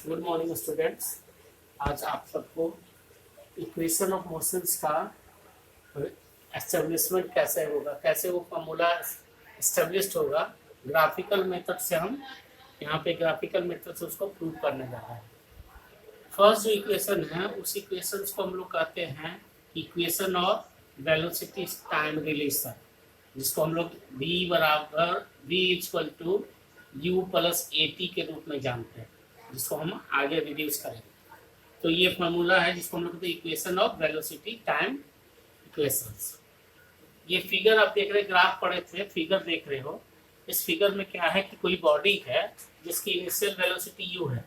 Good morning students. आज आप सबको इक्वेशन ऑफ मोशंस का एस्टेब्लिशमेंट कैसे होगा, कैसे वो फॉर्मूला एस्टेब्लिश्ड होगा, ग्राफिकल मेथड से हम यहाँ पे ग्राफिकल मेथड से उसको प्रूव करने जा रहे हैं। फर्स्ट जो इक्वेशन है उस इक्वेशन को हम लोग कहते हैं equation of velocity time relation, जिसको हम लोग v बराबर v equal to u plus at के रूप में जानते हैं, जिसको हम आगे रिड्यूस करेंगे। तो ये फार्मूला है जिसको हम लोग कहते हैं equation of velocity time equations. ये फिगर आप देख रहे हैं, ग्राफ पढ़े थे, फिगर देख रहे हो। इस फिगर में क्या है कि कोई बॉडी है जिसकी इनिशियल वेलोसिटी u है।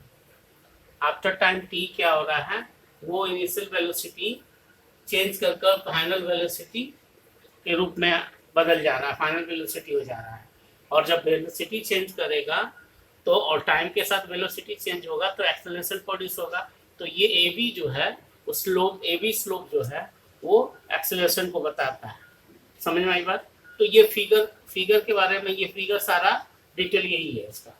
आफ्टर टाइम t क्या हो रहा है, वो इनिशियल वेलोसिटी चेंज कर फाइनल वेलोसिटी के रूप में बदल जा रहा है, फाइनल वेलोसिटी हो जा रहा है। और जब वेलोसिटी चेंज करेगा तो और टाइम के साथ वेलोसिटी चेंज होगा तो एक्सेलरेशन प्रोड्यूस होगा। तो ये ए बी जो है वो स्लोप, ए बी स्लोप जो है वो एक्सेलरेशन को बताता है। समझ में आई बात? तो ये फिगर के बारे में, ये फिगर सारा डिटेल यही है इसका।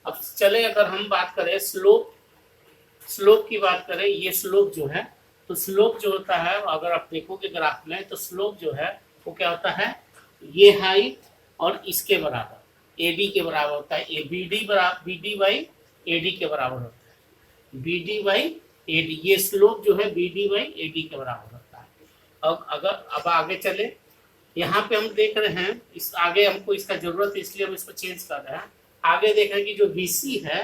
अब चले अगर हम बात करें स्लोप की बात करें, ये स्लोप जो है, तो स्लोप जो होता है अगर आप देखोगे ग्राफ में तो स्लोप जो है वो क्या होता है, ये हाइट और इसके बराबर AD के बराबर होता है। BD बाई AD के बराबर होता है। BD बाई AD, ये स्लोप जो है BD बाई AD के बराबर होता है। अब आगे चले, यहाँ पे हम देख रहे हैं इस आगे हमको इसका जरूरत है इसलिए हम इसको चेंज कर रहे हैं। आगे देख रहे हैं कि जो BC है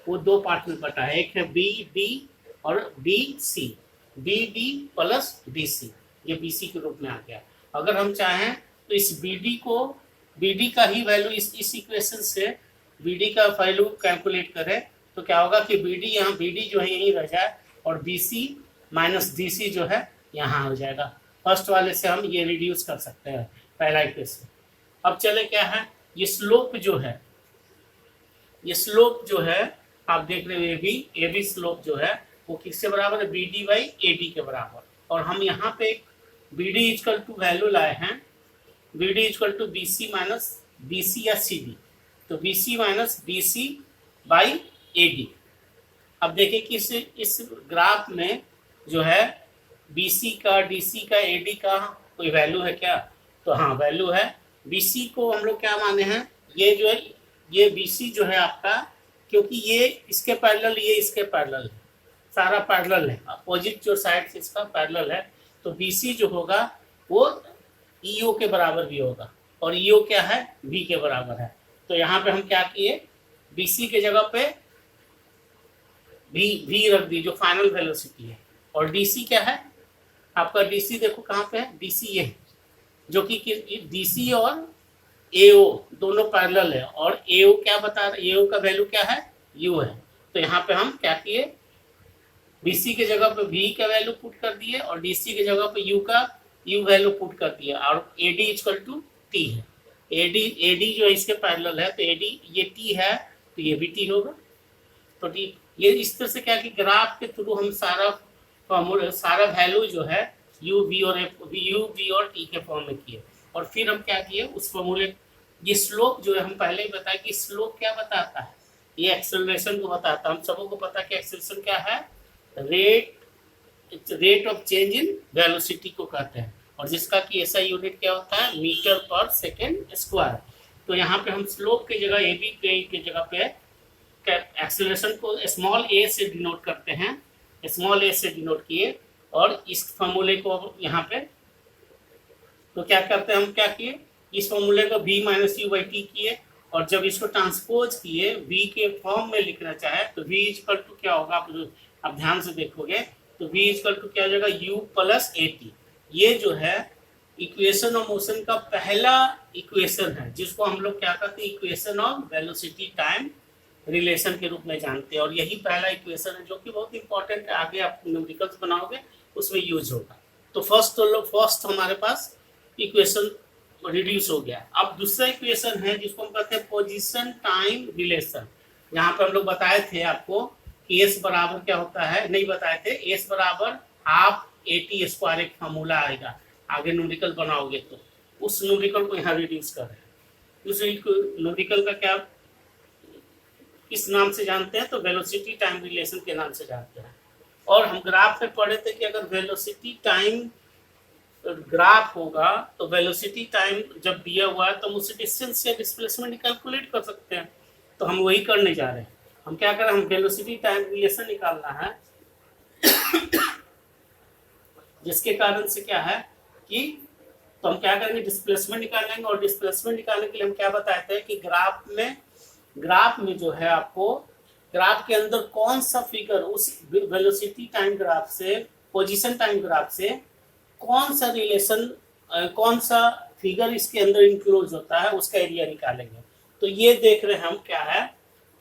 वो दो पार्ट में बटा है, एक है BD और BC, BD प्लस BC, ये BC के रूप में आ गया। अगर हम चाहें तो इस BD का ही वैल्यू इस इक्वेशन से BD का वैल्यू कैलकुलेट करें तो क्या होगा कि BD जो है यहीं रह जाए और BC माइनस DC जो है यहाँ हो जाएगा। फर्स्ट वाले से हम ये रिड्यूस कर सकते हैं, पहला इक्वेशन। अब चले क्या है, ये स्लोप जो है आप देख रहे हो, ए बी स्लोप जो है वो किससे बराबर है, BD बाई AD के बराबर। और हम यहाँ पे BD इक्वल टू वैल्यू लाए हैं, BD equal to BC minus BC या CD, तो BC minus BC by AD। अब देखिए कि इस ग्राफ में जो है BC का, DC का, AD का कोई वैल्यू है क्या? तो हाँ वैल्यू है। BC को हम लोग क्या माने हैं, ये जो है ये BC जो है आपका, क्योंकि ये इसके पैरेलल, ये इसके पैरेलल है, सारा पैरेलल है, अपोजिट जो साइड से इसका पैरेलल है। तो BC जो होगा वो EO के बराबर भी होगा और EO क्या है, V के बराबर है। तो यहाँ पे हम क्या किए, BC के जगह पे V रख दी जो फाइनल वेलोसिटी है। और DC क्या है आपका, DC देखो कहाँ पे है, DC ये है, जो कि DC और AO दोनों पैरेलल है। और AO क्या बता रहा है, AO का वैल्यू क्या है, U है। तो यहाँ पे हम क्या किए, BC के जगह पे V का वैल्यू पुट कर दिए और DC के जगह पे U वैल्यू पुट कर दिया। और AD इक्वल टू T है, AD जो है इसके पैरेलल है, तो AD ये T है तो ये भी T होगा। तो T ये इस तरह से क्या कि ग्राफ के थ्रू हम सारा वैल्यू जो है U, V और T के फॉर्म में किए। और फिर हम क्या किए, उस फॉर्मूले, ये स्लोप जो है हम पहले ही बताया कि स्लोप क्या बताता है, ये एक्सेलरेशन को बताता है। हम सबों को पता है कि एक्सेलरेशन क्या है, rate of change in velocity को कहते हैं, और जिसका कि ऐसा यूनिट क्या होता है, मीटर पर सेकेंड स्क्वायर। तो यहाँ पे हम स्लोप की जगह AB के जगह पे एक्सेलरेशन को स्मॉल a से डिनोट करते हैं, स्मॉल a से डिनोट किए। और इस फॉर्मूले को यहाँ पे तो क्या करते हैं, हम क्या किए, इस फॉर्मूले को V minus U by T किए। और जब इसको ट्रांसपोज किए V के फॉर्म में लिखना चाहे तो V इक्वल टू क्या होगा, आप ध्यान से देखोगे तो V इक्वल टू क्या हो जाएगा, U प्लस AT। ये जो है इक्वेशन ऑफ मोशन का पहला इक्वेशन है, जिसको हम लोग क्या कहते हैं, equation of velocity time relation के रूप में जानते हैं। और यही पहला इक्वेशन है जो कि बहुत इंपॉर्टेंट है, आगे आप न्यूमेरिकल्स बनाओगे उसमें यूज होगा। तो फर्स्ट हमारे पास इक्वेशन रिड्यूस हो गया। अब दूसरा इक्वेशन है जिसको हम कहते हैं पोजीशन टाइम रिलेशन। यहाँ पे हम लोग बताए थे आपको कि S बराबर क्या होता है, नहीं बताए थे, S बराबर हाफ AT स्क्वायर एक फॉर्मूला आएगा, आगे न्यूमेरिकल बनाओगे तो उस न्यूमेरिकल को यहाँ रिड्यूस कर रहे हैं। उस न्यूमेरिकल का क्या, किस नाम से जानते हैं, तो वेलोसिटी टाइम रिलेशन के नाम से जानते हैं। और हम ग्राफ में पढ़े थे कि अगर वेलोसिटी टाइम ग्राफ होगा तो वेलोसिटी टाइम जब दिया हुआ है तो हम उसे डिस्टेंस या डिस्प्लेसमेंट कैलकुलेट कर सकते हैं। तो हम वही करने जा रहे हैं। हम क्या करें, हम वेलोसिटी टाइम रिलेशन निकालना है जिसके कारण से क्या है कि तो हम क्या करेंगे, डिस्प्लेसमेंट निकालेंगे। और डिस्प्लेसमेंट निकालने के लिए हम क्या बताते हैं कि ग्राफ में जो है आपको ग्राफ के अंदर कौन सा फिगर उस वेलोसिटी टाइम ग्राफ से, पोजीशन टाइम ग्राफ से कौन सा रिलेशन, कौन सा फिगर इसके अंदर इंक्लोज होता है, उसका एरिया निकालेंगे। तो ये देख रहे हैं हम क्या है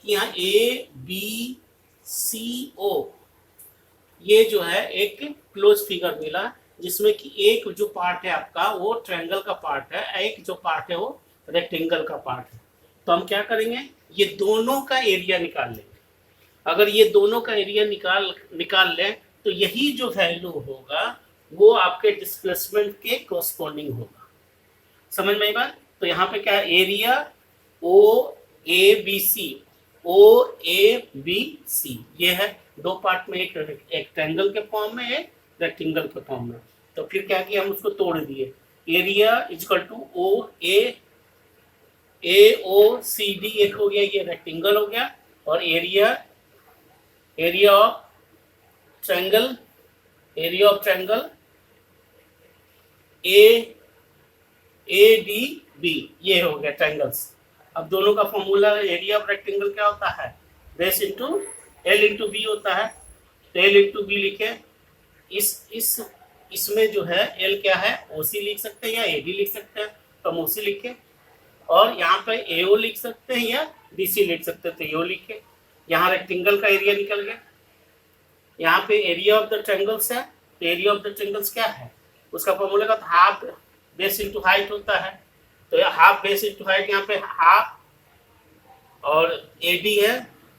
कि यहाँ ए बी सी ओ ये जो है एक क्लोज फिगर मिला, जिसमें कि एक जो पार्ट है आपका वो ट्रायंगल का पार्ट है, एक जो पार्ट है वो रेक्टेंगल का पार्ट है। तो हम क्या करेंगे, ये दोनों का एरिया निकाल लेंगे। अगर ये दोनों का एरिया निकाल लें तो यही जो वैल्यू होगा वो आपके डिस्प्लेसमेंट के कोरस्पॉन्डिंग होगा। समझ में आई बात? तो यहाँ पे क्या है, area O A B C ये है दो पार्ट में, एक ट्रायंगल के फॉर्म में, एक रेक्टेंगल के फॉर्म में। तो फिर क्या किया, हम उसको तोड़ दिए। Area equal to O O C D एक हो गया, ये रेक्टेंगल हो गया। और area of triangle A D B ये हो गया ट्रायंगल्स। अब दोनों का फॉर्मूला, एरिया ऑफ रेक्टेंगल क्या होता है, base into L into B होता है। तो एल इंटू बी लिखे, इसमें जो है एल क्या है, ओसी लिख सकते हैं या एडी लिख सकते हैं, तो हम ओसी लिखे। और यहाँ पे एओ लिख सकते हैं या बीसी लिख सकते हैं, तो एओ लिखे। यहाँ रेक्टेंगल का एरिया निकल गया। यहाँ पे एरिया ऑफ द ट्रायंगल्स है, तो एरिया ऑफ द ट्रायंगल्स क्या है, उसका फॉर्मूला का हाफ बेस इंटू हाइट होता है। तो हाफ बेस इंटू हाइट, यहाँ पे हाफ और एडी है,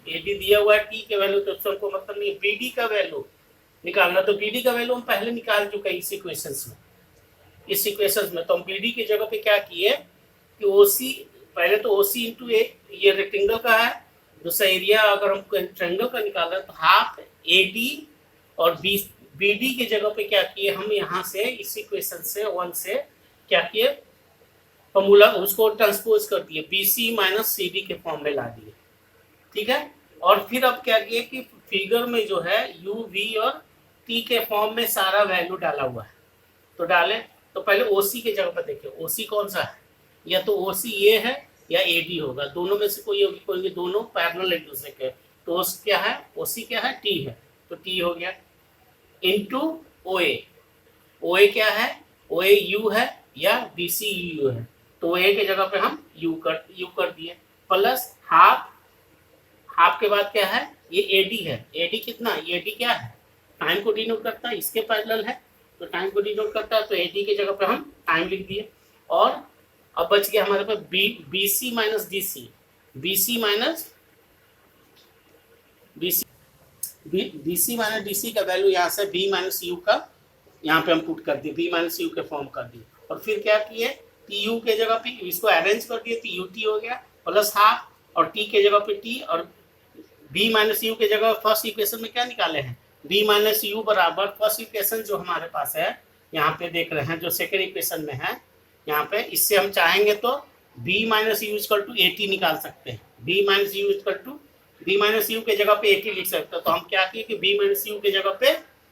एडी दिया हुआ है टी के वैल्यू, तो सबको मतलब नहीं, बीडी का वैल्यू निकालना। तो बीडी का वैल्यू हम पहले निकाल चुके हैं इस इक्वेशंस में। तो हम बीडी की जगह पे क्या किए कि ओसी, पहले तो ओसी इंटू ये रेक्टेंगल का है, दूसरा एरिया अगर हम ट्रायंगल का निकाल रहे हैं तो हाफ एडी, और बीडी की जगह पे क्या किए हम, यहाँ से इस इक्वेशन से 1 से क्या किए, फॉर्मूला उसको ट्रांसपोज कर दिए, बीसी माइनस सी डी के फॉर्म में ला दिए। ठीक है। और फिर अब क्या किए कि फिगर में जो है यू वी और टी के फॉर्म में सारा वैल्यू डाला हुआ है। तो डाले, तो पहले ओसी के जगह पर देखिए, ओसी कौन सा है, या तो ओसी ये है या एडी होगा, दोनों में से कोई होगी, कोई दोनों पैरेलल एक दूसरे के। तो क्या है, ओसी क्या है, टी है, तो टी हो गया इनटू ओए। ओए क्या है, ओए यू है या बीसी यू है, तो ओए के जगह पे हम यू कर दिए, प्लस हाफ के बाद क्या है, ये एडी है। एडी कितना, एडी क्या है, टाइम को डिनोट करता है, इसके पैरेलल है तो टाइम को डिनोट करता है, तो एडी के जगह पे हम टाइम लिख दिए। और अब बच गया हमारे पास BC minus DC, BC minus DC का वैल्यू यहाँ से बी माइनस यू का यहाँ पे हम पुट कर दिए, बी माइनस यू के फॉर्म कर दिए। और फिर क्या किए, टी यू के जगह पे इसको अरेंज कर दिए, तो यू टी हो गया प्लस हाफ, और टी के जगह पे टी, और बी माइनस यू के जगह फर्स्ट इक्वेशन में क्या निकाले हैं, बी माइनस यू बराबर फर्स्ट इक्वेशन जो हमारे पास है यहाँ पे देख रहे हैं, जो सेकेंड इक्वेशन में है यहाँ पे, इससे हम चाहेंगे तो B minus U equal to 80 निकाल सकते हैं। B minus U equal to B minus U के जगह पे 80 लिख सकते हैं। तो हम क्या किए कि बी माइनस यू के जगह पे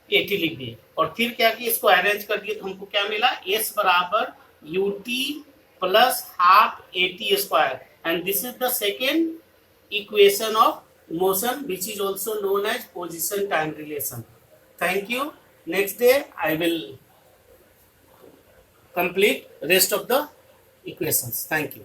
80 लिख दिए, और फिर क्या किए, इसको अरेंज कर दिए, तो हमको क्या मिला, एस बराबर U T plus half eighty square, and this is the second equation of motion, which is also known as position time relation. Thank you. Next day I will complete rest of the equations. Thank you.